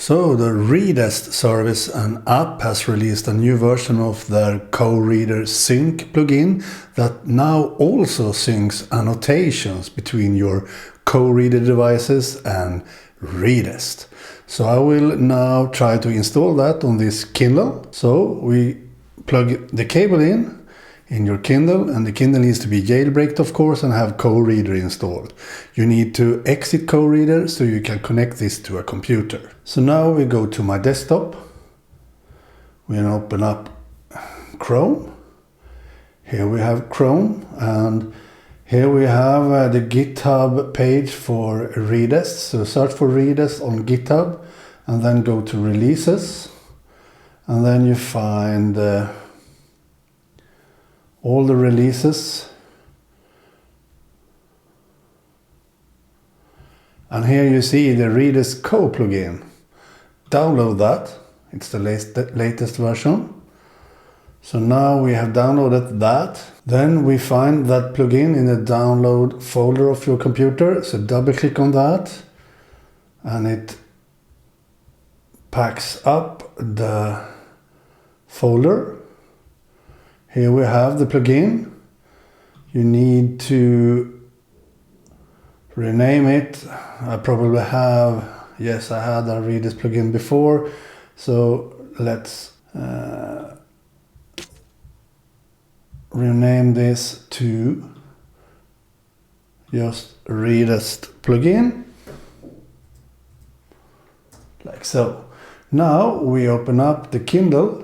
So the Readest service and app has released a new version of their KOReader Sync plugin that now also syncs annotations between your KOReader devices and Readest. So I will now try to install that on this Kindle. So we plug the cable in your Kindle, and the Kindle needs to be jailbroken, of course, and have KOReader installed. You need to exit KOReader so you can connect this to a computer. So now we go to my desktop. We open up Chrome. Here we have Chrome, and here we have the GitHub page for Readest. So search for Readest on GitHub and then go to releases, and then you find all the releases, and here you see the Readest Ko plugin. Download that, it's the latest version. So now we have downloaded that. Then we find that plugin in the download folder of your computer, so double click on that and it packs up the folder. Here we have the plugin. You need to rename it. I probably have, yes, I had a Readest plugin before. So let's rename this to just Readest plugin, like so. Now we open up the Kindle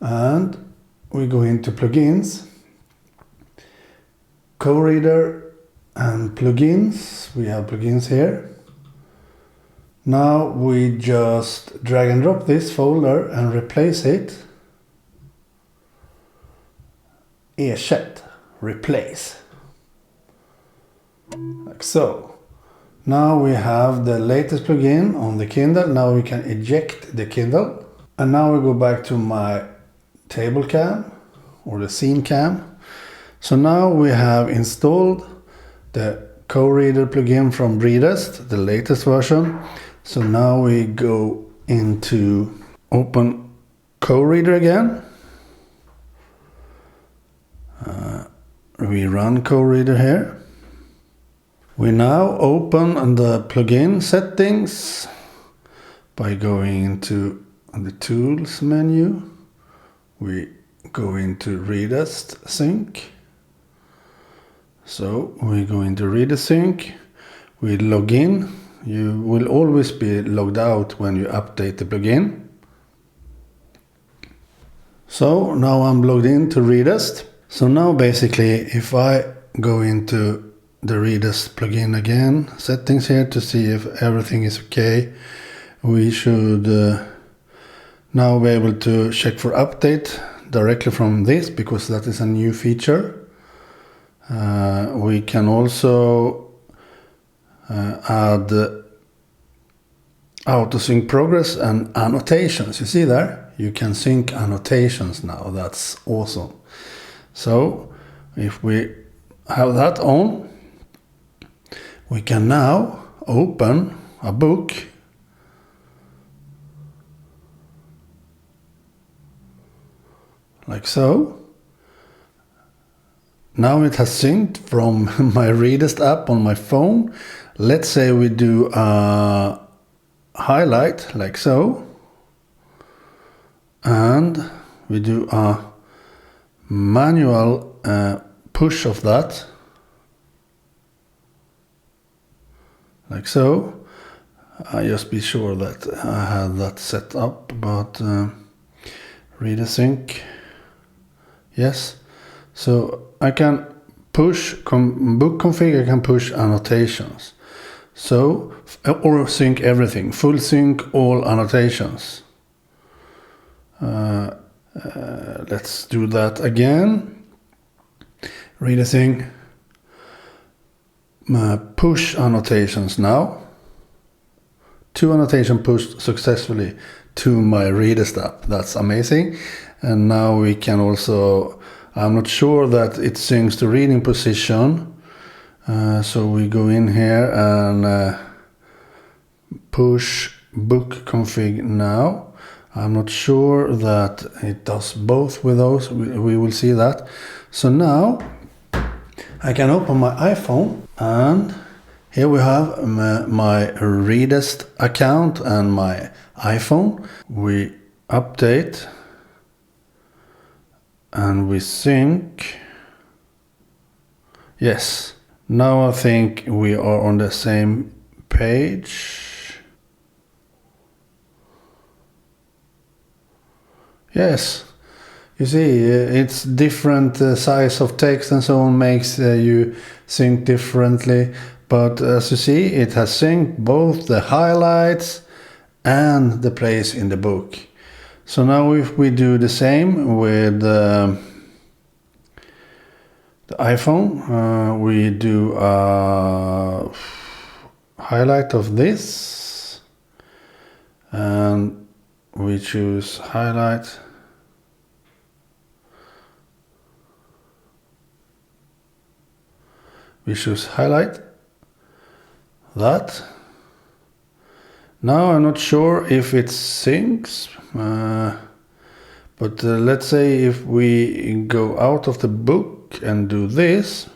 and we go into plugins, KOReader and plugins. We have plugins here. Now we just drag and drop this folder and replace it. Ersätt, replace, like so. Now we have the latest plugin on the Kindle. Now we can eject the Kindle, and now we go back to my table cam or the scene cam. So now we have installed the KOReader plugin from Readest, the latest version. So now we go into open KOReader again. We run KOReader here. We now open the plugin settings by going into the tools menu. We go into Readest Sync. So we go into Readest Sync. We log in. You will always be logged out when you update the plugin. So now I'm logged into Readest. So now basically if I go into the Readest plugin again, settings here to see if everything is okay, we should now be able to check for update directly from this, because that is a new feature. We can also add auto sync progress and annotations. You see there? You can sync annotations now. That's awesome. So if we have that on, we can now open a book like so. Now it has synced from my Readest app on my phone. Let's say we do a highlight like so, and we do a manual push of that like so. I just be sure that I had that set up, but Readest Sync, yes. So I can push book config, I can push annotations. So, or sync everything, full sync all annotations. Let's do that again. Readest Sync, push annotations now. 2 annotations pushed successfully to my Readest app. That's amazing. And now we can also, I'm not sure that it syncs to reading position. So we go in here and push book config now. I'm not sure that it does both with those. We will see that. So now I can open my iPhone, and here we have my Readest account and my iPhone. We update and we sync. Yes, now I think we are on the same page. Yes, you see, it's different size of text and so on makes you sync differently. But as you see, it has synced both the highlights and the place in the book. So now if we do the same with the iPhone, we do a highlight of this, and we choose highlight. We choose highlight. That. Now I'm not sure if it syncs, but let's say if we go out of the book and do this,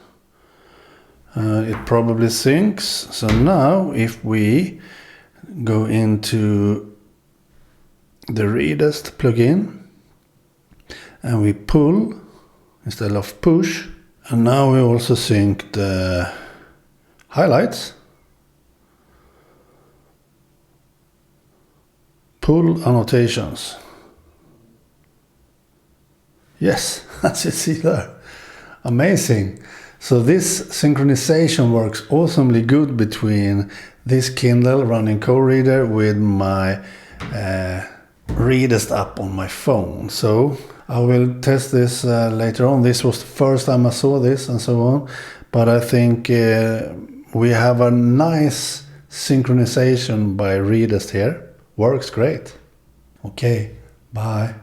it probably syncs. So now if we go into the Readest plugin and we pull instead of push, and now we also sync the highlights. Pull annotations. Yes, as you see there. Amazing. So this synchronization works awesomely good between this Kindle running KOReader with my Readest app on my phone. So I will test this later on. This was the first time I saw this and so on. But I think we have a nice synchronization by Readest here. Works great. Okay, bye.